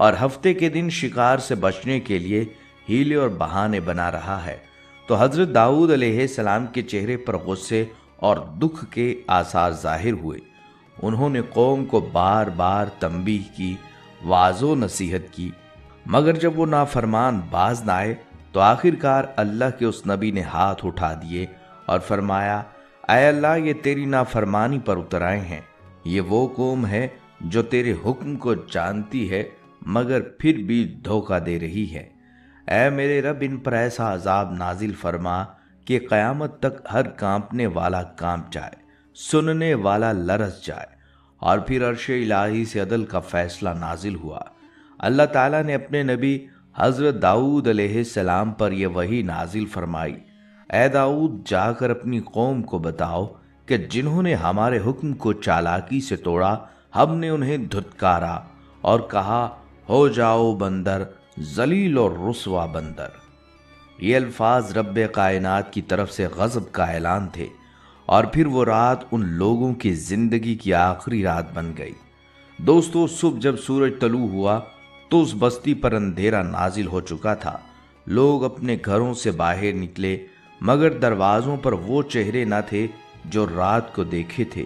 اور ہفتے کے دن شکار سے بچنے کے لیے ہیلے اور بہانے بنا رہا ہے۔ تو حضرت داؤد علیہ السلام کے چہرے پر غصے اور دکھ کے آثار ظاہر ہوئے۔ انہوں نے قوم کو بار بار تنبیہ کی، واعظ و نصیحت کی، مگر جب وہ نافرمان باز نہ آئے تو آخرکار اللہ کے اس نبی نے ہاتھ اٹھا دیے اور فرمایا، اے اللہ، یہ تیری نافرمانی پر اتر آئے ہیں۔ یہ وہ قوم ہے جو تیرے حکم کو جانتی ہے مگر پھر بھی دھوکہ دے رہی ہے۔ اے میرے رب، ان پر ایسا عذاب نازل فرما کہ قیامت تک ہر کانپنے والا کانپ جائے، سننے والا لرز جائے۔ اور پھر عرش الہی سے عدل کا فیصلہ نازل ہوا۔ اللہ تعالیٰ نے اپنے نبی حضرت داؤد علیہ السلام پر یہ وحی نازل فرمائی، اے داؤد، جا کر اپنی قوم کو بتاؤ کہ جنہوں نے ہمارے حکم کو چالاکی سے توڑا، ہم نے انہیں دھتکارا اور کہا، ہو جاؤ بندر، ذلیل اور رسوا بندر۔ یہ الفاظ رب کائنات کی طرف سے غضب کا اعلان تھے، اور پھر وہ رات ان لوگوں کی زندگی کی آخری رات بن گئی۔ دوستو، صبح جب سورج طلوع ہوا تو اس بستی پر اندھیرا نازل ہو چکا تھا۔ لوگ اپنے گھروں سے باہر نکلے مگر دروازوں پر وہ چہرے نہ تھے جو رات کو دیکھے تھے۔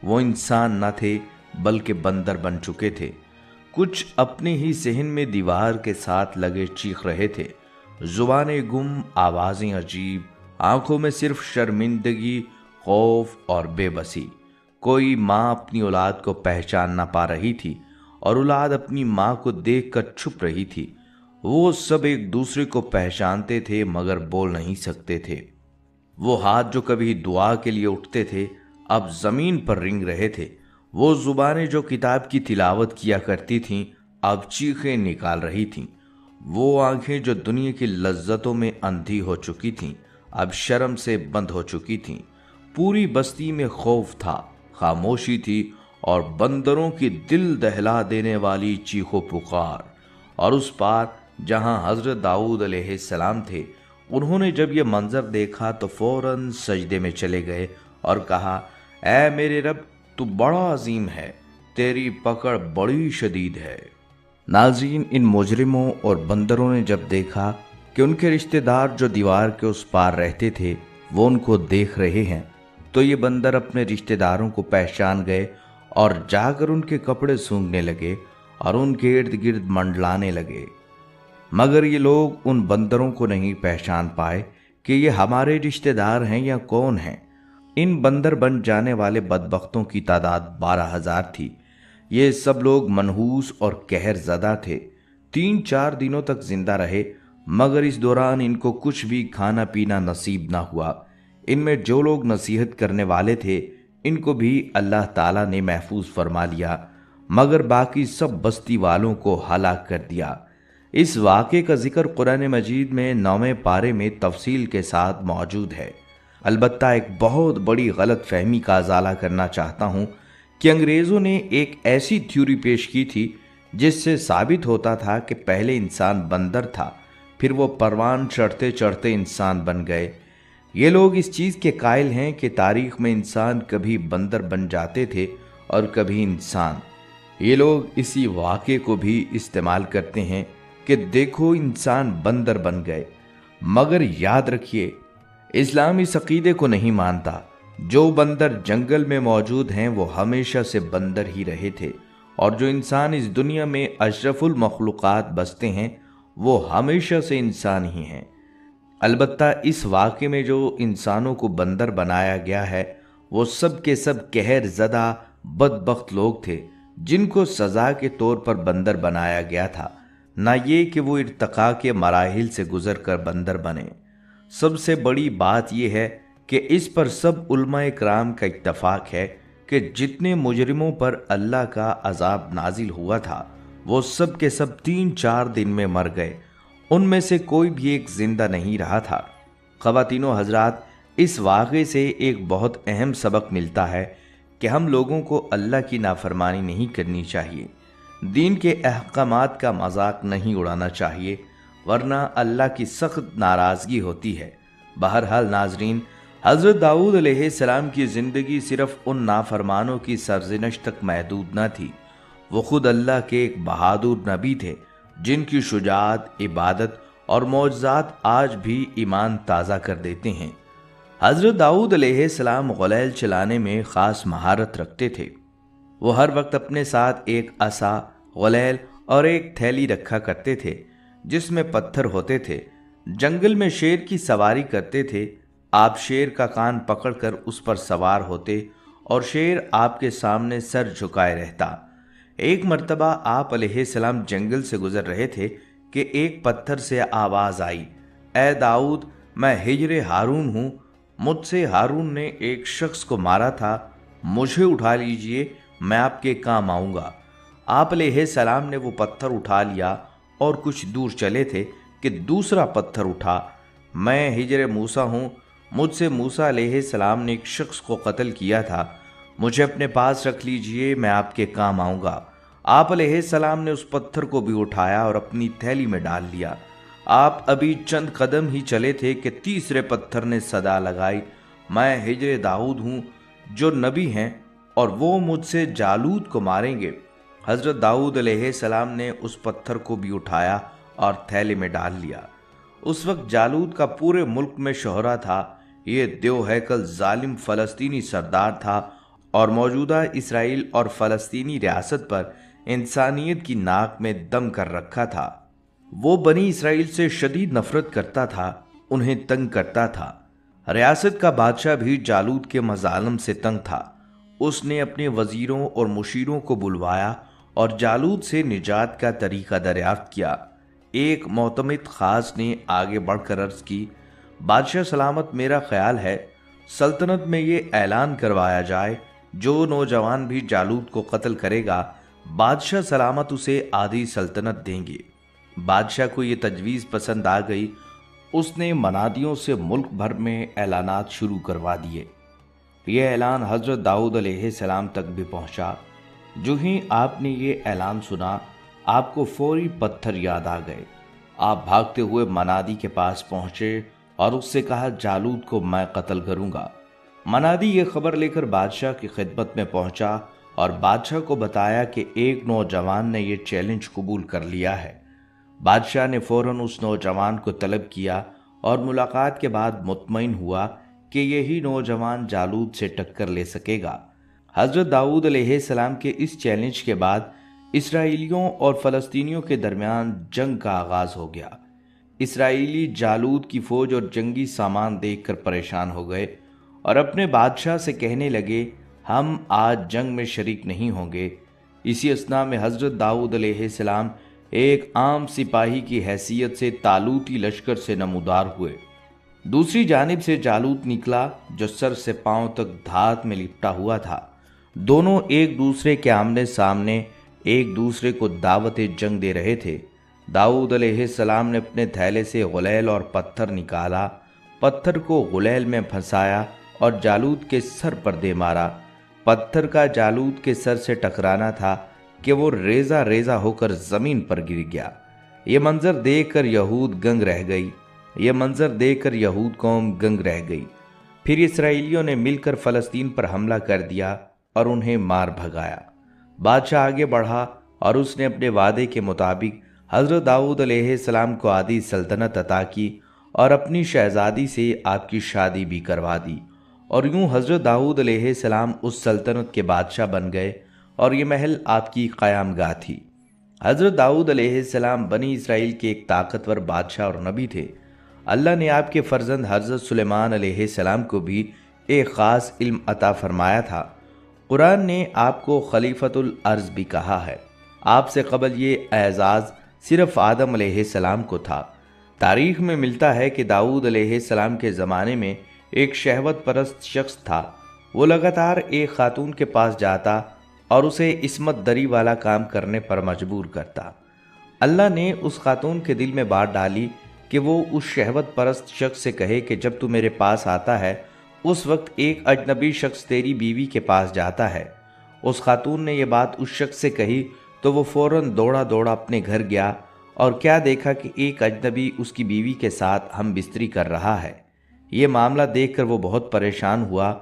وہ انسان نہ تھے بلکہ بندر بن چکے تھے۔ کچھ اپنے ہی صحن میں دیوار کے ساتھ لگے چیخ رہے تھے، زبانیں گم، آوازیں عجیب، آنکھوں میں صرف شرمندگی، خوف اور بے بسی۔ کوئی ماں اپنی اولاد کو پہچان نہ پا رہی تھی اور اولاد اپنی ماں کو دیکھ کر چھپ رہی تھی۔ وہ سب ایک دوسرے کو پہچانتے تھے مگر بول نہیں سکتے تھے۔ وہ ہاتھ جو کبھی دعا کے لیے اٹھتے تھے اب زمین پر رنگ رہے تھے۔ وہ زبانیں جو کتاب کی تلاوت کیا کرتی تھیں اب چیخیں نکال رہی تھیں۔ وہ آنکھیں جو دنیا کی لذتوں میں اندھی ہو چکی تھیں اب شرم سے بند ہو چکی تھیں۔ پوری بستی میں خوف تھا، خاموشی تھی اور بندروں کی دل دہلا دینے والی چیخ و پکار۔ اور اس پار جہاں حضرت داؤد علیہ السلام تھے، انہوں نے جب یہ منظر دیکھا تو فوراً سجدے میں چلے گئے اور کہا، اے میرے رب، تو بڑا عظیم ہے، تیری پکڑ بڑی شدید ہے۔ ناظرین، ان مجرموں اور بندروں نے جب دیکھا کہ ان کے رشتہ دار جو دیوار کے اس پار رہتے تھے وہ ان کو دیکھ رہے ہیں، تو یہ بندر اپنے رشتہ داروں کو پہچان گئے اور جا کر ان کے کپڑے سونگھنے لگے اور ان کے ارد گرد منڈلانے لگے۔ مگر یہ لوگ ان بندروں کو نہیں پہچان پائے کہ یہ ہمارے رشتہ دار ہیں یا کون ہیں۔ ان بندر بن جانے والے بدبختوں کی تعداد 12,000 تھی۔ یہ سب لوگ منحوس اور قہر زدہ تھے۔ 3-4 دنوں تک زندہ رہے مگر اس دوران ان کو کچھ بھی کھانا پینا نصیب نہ ہوا۔ ان میں جو لوگ نصیحت کرنے والے تھے ان کو بھی اللہ تعالیٰ نے محفوظ فرما لیا، مگر باقی سب بستی والوں کو ہلاک کر دیا۔ اس واقعے کا ذکر قرآن مجید میں 9ویں پارے میں تفصیل کے ساتھ موجود ہے۔ البتہ ایک بہت بڑی غلط فہمی کا ازالہ کرنا چاہتا ہوں کہ انگریزوں نے ایک ایسی تھیوری پیش کی تھی جس سے ثابت ہوتا تھا کہ پہلے انسان بندر تھا، پھر وہ پروان چڑھتے چڑھتے انسان بن گئے۔ یہ لوگ اس چیز کے قائل ہیں کہ تاریخ میں انسان کبھی بندر بن جاتے تھے اور کبھی انسان۔ یہ لوگ اسی واقعے کو بھی استعمال کرتے ہیں کہ دیکھو انسان بندر بن گئے، مگر یاد رکھیے اسلام اس عقیدے کو نہیں مانتا۔ جو بندر جنگل میں موجود ہیں وہ ہمیشہ سے بندر ہی رہے تھے، اور جو انسان اس دنیا میں اشرف المخلوقات بستے ہیں وہ ہمیشہ سے انسان ہی ہیں۔ البتہ اس واقعے میں جو انسانوں کو بندر بنایا گیا ہے وہ سب کے سب قہر زدہ بدبخت لوگ تھے جن کو سزا کے طور پر بندر بنایا گیا تھا، نہ یہ کہ وہ ارتقاء کے مراحل سے گزر کر بندر بنے۔ سب سے بڑی بات یہ ہے کہ اس پر سب علماء کرام کا اتفاق ہے کہ جتنے مجرموں پر اللہ کا عذاب نازل ہوا تھا وہ سب کے سب 3-4 دن میں مر گئے، ان میں سے کوئی بھی ایک زندہ نہیں رہا تھا۔ خواتین و حضرات، اس واقعے سے ایک بہت اہم سبق ملتا ہے کہ ہم لوگوں کو اللہ کی نافرمانی نہیں کرنی چاہیے، دین کے احکامات کا مذاق نہیں اڑانا چاہیے، ورنہ اللہ کی سخت ناراضگی ہوتی ہے۔ بہرحال ناظرین، حضرت داؤد علیہ السلام کی زندگی صرف ان نافرمانوں کی سرزنش تک محدود نہ تھی، وہ خود اللہ کے ایک بہادر نبی تھے جن کی شجاعت، عبادت اور معجزات آج بھی ایمان تازہ کر دیتے ہیں۔ حضرت داؤد علیہ السلام غلیل چلانے میں خاص مہارت رکھتے تھے۔ وہ ہر وقت اپنے ساتھ ایک عصا، غلیل اور ایک تھیلی رکھا کرتے تھے جس میں پتھر ہوتے تھے۔ جنگل میں شیر کی سواری کرتے تھے۔ آپ شیر کا کان پکڑ کر اس پر سوار ہوتے اور شیر آپ کے سامنے سر جھکائے رہتا۔ ایک مرتبہ آپ علیہ السلام جنگل سے گزر رہے تھے کہ ایک پتھر سے آواز آئی، اے داؤد، میں ہجر ہارون ہوں، مجھ سے ہارون نے ایک شخص کو مارا تھا، مجھے اٹھا لیجئے، میں آپ کے کام آؤں گا۔ آپ علیہ السلام نے وہ پتھر اٹھا لیا اور کچھ دور چلے تھے کہ دوسرا پتھر اٹھا، میں ہجر موسیٰ ہوں، مجھ سے موسیٰ علیہ السلام نے ایک شخص کو قتل کیا تھا، مجھے اپنے پاس رکھ لیجئے، میں آپ کے کام آؤں گا۔ آپ علیہ السلام نے اس پتھر کو بھی اٹھایا اور اپنی تھیلی میں ڈال لیا۔ آپ ابھی چند قدم ہی چلے تھے کہ تیسرے پتھر نے صدا لگائی، میں ہجر داؤد ہوں جو نبی ہیں اور وہ مجھ سے جالوت کو ماریں گے۔ حضرت داؤد علیہ السلام نے اس پتھر کو بھی اٹھایا اور تھیلے میں ڈال لیا۔ اس وقت جالوت کا پورے ملک میں شہرہ تھا۔ یہ دیو ہیکل ظالم فلسطینی سردار تھا اور موجودہ اسرائیل اور فلسطینی ریاست پر انسانیت کی ناک میں دم کر رکھا تھا۔ وہ بنی اسرائیل سے شدید نفرت کرتا تھا، انہیں تنگ کرتا تھا۔ ریاست کا بادشاہ بھی جالوت کے مظالم سے تنگ تھا۔ اس نے اپنے وزیروں اور مشیروں کو بلوایا اور جالوت سے نجات کا طریقہ دریافت کیا۔ ایک معتمد خاص نے آگے بڑھ کر عرض کی، بادشاہ سلامت، میرا خیال ہے سلطنت میں یہ اعلان کروایا جائے، جو نوجوان بھی جالوت کو قتل کرے گا بادشاہ سلامت اسے آدھی سلطنت دیں گے۔ بادشاہ کو یہ تجویز پسند آ گئی۔ اس نے منادیوں سے ملک بھر میں اعلانات شروع کروا دیے۔ یہ اعلان حضرت داؤد علیہ السلام تک بھی پہنچا۔ جو ہی آپ نے یہ اعلان سنا، آپ کو فوری پتھر یاد آ گئے۔ آپ بھاگتے ہوئے منادی کے پاس پہنچے اور اس سے کہا، جالوت کو میں قتل کروں گا۔ منادی یہ خبر لے کر بادشاہ کی خدمت میں پہنچا اور بادشاہ کو بتایا کہ ایک نوجوان نے یہ چیلنج قبول کر لیا ہے۔ بادشاہ نے فوراً اس نوجوان کو طلب کیا اور ملاقات کے بعد مطمئن ہوا کہ یہی نوجوان جالوت سے ٹکر لے سکے گا۔ حضرت داؤد علیہ السلام کے اس چیلنج کے بعد اسرائیلیوں اور فلسطینیوں کے درمیان جنگ کا آغاز ہو گیا۔ اسرائیلی جالوت کی فوج اور جنگی سامان دیکھ کر پریشان ہو گئے اور اپنے بادشاہ سے کہنے لگے، ہم آج جنگ میں شریک نہیں ہوں گے۔ اسی اثناء میں حضرت داؤد علیہ السلام ایک عام سپاہی کی حیثیت سے طالوتی لشکر سے نمودار ہوئے۔ دوسری جانب سے جالوت نکلا جو سر سے پاؤں تک دھات میں لپٹا ہوا تھا۔ دونوں ایک دوسرے کے آمنے سامنے ایک دوسرے کو دعوت جنگ دے رہے تھے۔ داؤد علیہ السلام نے اپنے تھیلے سے غلیل اور پتھر نکالا، پتھر کو غلیل میں پھنسایا اور جالوت کے سر پر دے مارا۔ پتھر کا جالوت کے سر سے ٹکرانا تھا کہ وہ ریزہ ریزہ ہو کر زمین پر گر گیا۔ یہ منظر دیکھ کر یہود گنگ رہ گئی۔ یہود قوم گنگ رہ گئی۔ پھر اسرائیلیوں نے مل کر فلسطین پر حملہ کر دیا اور انہیں مار بھگایا۔ بادشاہ آگے بڑھا اور اس نے اپنے وعدے کے مطابق حضرت داؤد علیہ السلام کو آدھی سلطنت عطا کی اور اپنی شہزادی سے آپ کی شادی بھی کروا دی، اور یوں حضرت داؤد علیہ السلام اس سلطنت کے بادشاہ بن گئے اور یہ محل آپ کی قیام گاہ تھی۔ حضرت داؤد علیہ السلام بنی اسرائیل کے ایک طاقتور بادشاہ اور نبی تھے۔ اللہ نے آپ کے فرزند حضرت سلیمان علیہ السلام کو بھی ایک خاص علم عطا فرمایا تھا۔ قرآن نے آپ کو خلیفۃ الارض بھی کہا ہے۔ آپ سے قبل یہ اعزاز صرف آدم علیہ السلام کو تھا۔ تاریخ میں ملتا ہے کہ داؤد علیہ السلام کے زمانے میں ایک شہوت پرست شخص تھا۔ وہ لگاتار ایک خاتون کے پاس جاتا اور اسے عصمت دری والا کام کرنے پر مجبور کرتا۔ اللہ نے اس خاتون کے دل میں بات ڈالی کہ وہ اس شہوت پرست شخص سے کہے کہ جب تو میرے پاس آتا ہے اس وقت ایک اجنبی شخص تیری بیوی کے پاس جاتا ہے۔ اس خاتون نے یہ بات اس شخص سے کہی تو وہ فوراً دوڑا دوڑا اپنے گھر گیا اور کیا دیکھا کہ ایک اجنبی اس کی بیوی کے ساتھ ہم بستری کر رہا ہے۔ یہ معاملہ دیکھ کر وہ بہت پریشان ہوا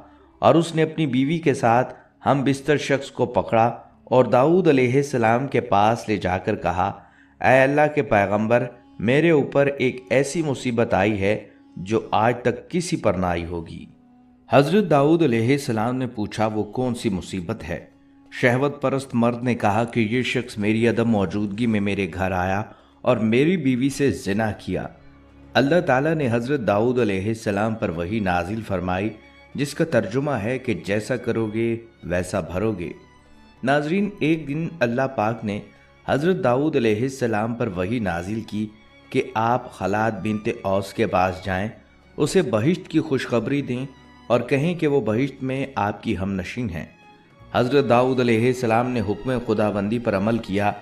اور اس نے اپنی بیوی کے ساتھ ہم بستر شخص کو پکڑا اور داؤد علیہ السلام کے پاس لے جا کر کہا، اے اللہ کے پیغمبر، میرے اوپر ایک ایسی مصیبت آئی ہے جو آج تک کسی پر نہ آئی ہوگی۔ حضرت داؤد علیہ السلام نے پوچھا، وہ کون سی مصیبت ہے؟ شہوت پرست مرد نے کہا کہ یہ شخص میری عدم موجودگی میں میرے گھر آیا اور میری بیوی سے زنا کیا۔ اللہ تعالیٰ نے حضرت داؤد علیہ السلام پر وحی نازل فرمائی، جس کا ترجمہ ہے کہ جیسا کرو گے ویسا بھرو گے۔ ناظرین، ایک دن اللہ پاک نے حضرت داؤد علیہ السلام پر وحی نازل کی کہ آپ خلاد بنت اوس کے پاس جائیں، اسے بہشت کی خوشخبری دیں اور کہیں کہ وہ بہشت میں آپ کی ہم نشین ہیں۔ حضرت داؤد علیہ السلام نے حکم خداوندی پر عمل کیا،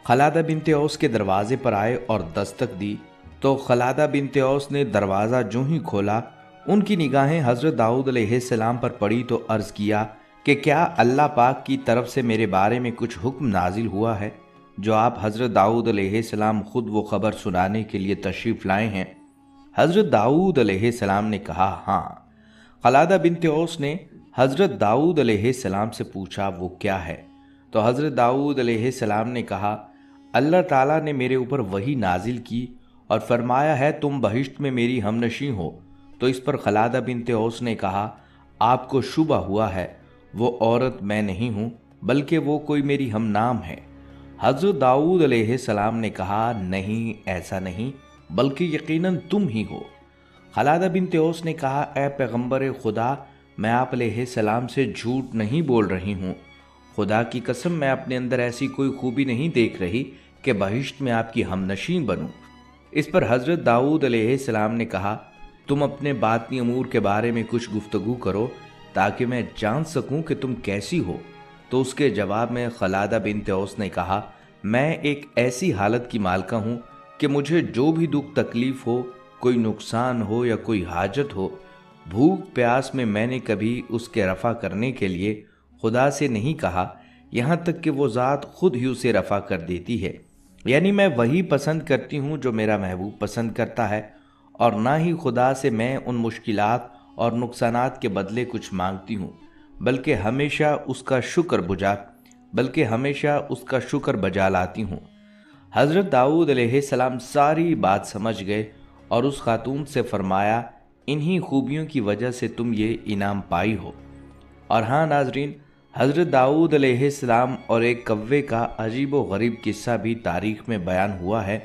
خلادہ بنت اوس کے دروازے پر آئے اور دستک دی تو خلادہ بنت اوس نے دروازہ جو ہی کھولا، ان کی نگاہیں حضرت داؤد علیہ السلام پر پڑی تو عرض کیا کہ کیا اللہ پاک کی طرف سے میرے بارے میں کچھ حکم نازل ہوا ہے جو آپ حضرت داؤد علیہ السلام خود وہ خبر سنانے کے لیے تشریف لائے ہیں؟ حضرت داؤد علیہ السلام نے کہا، ہاں۔ خلادہ بنت اوس نے حضرت داؤد علیہ السلام سے پوچھا، وہ کیا ہے؟ تو حضرت داؤد علیہ السلام نے کہا، اللہ تعالیٰ نے میرے اوپر وحی نازل کی اور فرمایا ہے تم بہشت میں میری ہم نشین ہو۔ تو اس پر خلادہ بنت اوس نے کہا، آپ کو شبہ ہوا ہے، وہ عورت میں نہیں ہوں بلکہ وہ کوئی میری ہم نام ہے۔ حضرت داؤد علیہ السلام نے کہا، نہیں، ایسا نہیں، بلکہ یقیناً تم ہی ہو۔ خلادہ بنت اوس نے کہا، اے پیغمبر خدا، میں آپ علیہ السلام سے جھوٹ نہیں بول رہی ہوں، خدا کی قسم میں اپنے اندر ایسی کوئی خوبی نہیں دیکھ رہی کہ بہشت میں آپ کی ہم نشین بنوں۔ اس پر حضرت داؤد علیہ السلام نے کہا، تم اپنے باطنی امور کے بارے میں کچھ گفتگو کرو تاکہ میں جان سکوں کہ تم کیسی ہو۔ تو اس کے جواب میں خلادہ بنت اوس نے کہا، میں ایک ایسی حالت کی مالکہ ہوں کہ مجھے جو بھی دکھ تکلیف ہو، کوئی نقصان ہو یا کوئی حاجت ہو، بھوک پیاس میں نے کبھی اس کے رفع کرنے کے لیے خدا سے نہیں کہا، یہاں تک کہ وہ ذات خود ہی اسے رفع کر دیتی ہے۔ یعنی میں وہی پسند کرتی ہوں جو میرا محبوب پسند کرتا ہے، اور نہ ہی خدا سے میں ان مشکلات اور نقصانات کے بدلے کچھ مانگتی ہوں، بلکہ ہمیشہ اس کا شکر بجا لاتی ہوں۔ حضرت داؤد علیہ السلام ساری بات سمجھ گئے اور اس خاتون سے فرمایا، انہی خوبیوں کی وجہ سے تم یہ انعام پائی ہو۔ اور ہاں ناظرین، حضرت داؤد علیہ السلام اور ایک کوے کا عجیب و غریب قصہ بھی تاریخ میں بیان ہوا ہے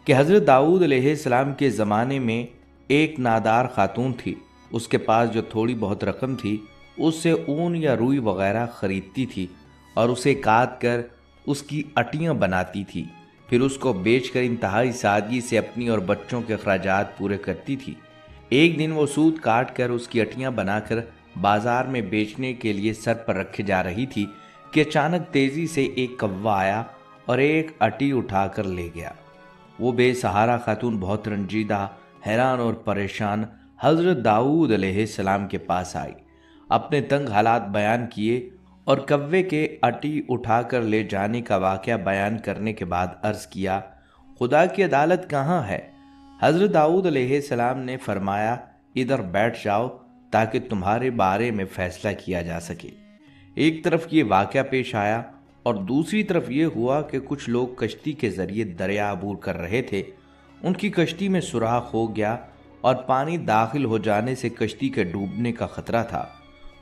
کہ حضرت داؤد علیہ السلام کے زمانے میں ایک نادار خاتون تھی۔ اس کے پاس جو تھوڑی بہت رقم تھی، اس سے اون یا روئی وغیرہ خریدتی تھی اور اسے کاٹ کر اس کی اٹیاں بناتی تھی، پھر اس کو بیچ کر انتہائی سادگی سے اپنی اور بچوں کے اخراجات پورے کرتی تھی۔ ایک دن وہ سوت کاٹ کر اس کی اٹیاں بنا کر بازار میں بیچنے کے لیے سر پر رکھے جا رہی تھی کہ اچانک تیزی سے ایک کوا آیا اور ایک اٹی اٹھا کر لے گیا۔ وہ بے سہارا خاتون بہت رنجیدہ، حیران اور پریشان حضرت داؤد علیہ السلام کے پاس آئی، اپنے تنگ حالات بیان کیے اور کوے کے اٹی اٹھا کر لے جانے کا واقعہ بیان کرنے کے بعد عرض کیا، خدا کی عدالت کہاں ہے؟ حضرت داؤد علیہ السلام نے فرمایا، ادھر بیٹھ جاؤ تاکہ تمہارے بارے میں فیصلہ کیا جا سکے۔ ایک طرف یہ واقعہ پیش آیا اور دوسری طرف یہ ہوا کہ کچھ لوگ کشتی کے ذریعے دریا عبور کر رہے تھے۔ ان کی کشتی میں سوراخ ہو گیا اور پانی داخل ہو جانے سے کشتی کے ڈوبنے کا خطرہ تھا،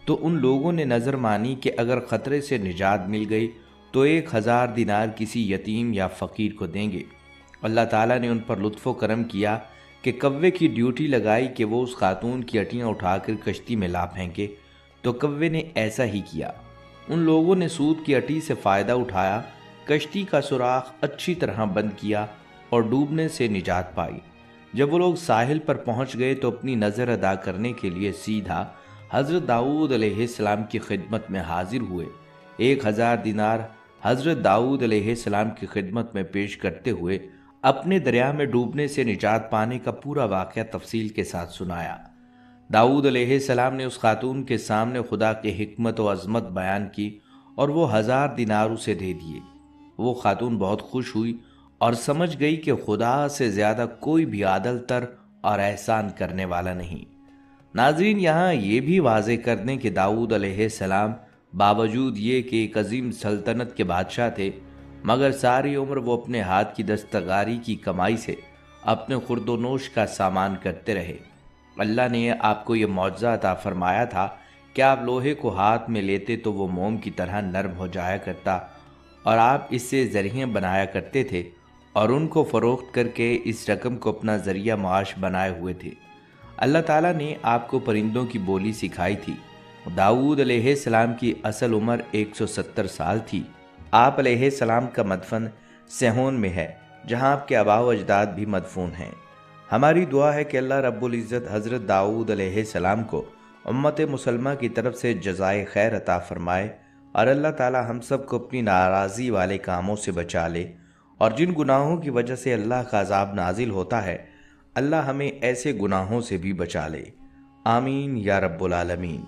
تو ان لوگوں نے نظر مانی کہ اگر خطرے سے نجات مل گئی تو 1000 دینار کسی یتیم یا فقیر کو دیں گے۔ اللہ تعالیٰ نے ان پر لطف و کرم کیا کہ کوے کی ڈیوٹی لگائی کہ وہ اس خاتون کی اٹیاں اٹھا کر کشتی میں لا پھینکے، تو کوے نے ایسا ہی کیا۔ ان لوگوں نے سود کی اٹی سے فائدہ اٹھایا، کشتی کا سوراخ اچھی طرح بند کیا اور ڈوبنے سے نجات پائی۔ جب وہ لوگ ساحل پر پہنچ گئے تو اپنی نظر ادا کرنے کے لیے سیدھا حضرت داؤد علیہ السلام کی خدمت میں حاضر ہوئے۔ 1000 دینار حضرت داؤد علیہ السلام کی خدمت میں پیش کرتے ہوئے اپنے دریا میں ڈوبنے سے نجات پانے کا پورا واقعہ تفصیل کے ساتھ سنایا۔ داؤد علیہ السلام نے اس خاتون کے سامنے خدا کی حکمت و عظمت بیان کی اور وہ 1000 دینار اسے دے دیے۔ وہ خاتون بہت خوش ہوئی اور سمجھ گئی کہ خدا سے زیادہ کوئی بھی عادل تر اور احسان کرنے والا نہیں۔ ناظرین، یہاں یہ بھی واضح کر دیں کہ داؤد علیہ السلام باوجود یہ کہ ایک عظیم سلطنت کے بادشاہ تھے، مگر ساری عمر وہ اپنے ہاتھ کی دستکاری کی کمائی سے اپنے خورد و نوش کا سامان کرتے رہے۔ اللہ نے آپ کو یہ معجزہ عطا فرمایا تھا کہ آپ لوہے کو ہاتھ میں لیتے تو وہ موم کی طرح نرم ہو جایا کرتا، اور آپ اس سے زرہیں بنایا کرتے تھے اور ان کو فروخت کر کے اس رقم کو اپنا ذریعہ معاش بنائے ہوئے تھے۔ اللہ تعالیٰ نے آپ کو پرندوں کی بولی سکھائی تھی۔ داؤد علیہ السلام کی اصل عمر 170 سال تھی۔ آپ علیہ السلام کا مدفن سیہون میں ہے، جہاں آپ کے آباء و اجداد بھی مدفون ہیں۔ ہماری دعا ہے کہ اللہ رب العزت حضرت داؤد علیہ السلام کو امت مسلمہ کی طرف سے جزائے خیر عطا فرمائے، اور اللہ تعالی ہم سب کو اپنی ناراضی والے کاموں سے بچا لے، اور جن گناہوں کی وجہ سے اللہ کا عذاب نازل ہوتا ہے اللہ ہمیں ایسے گناہوں سے بھی بچا لے۔ آمین یا رب العالمین۔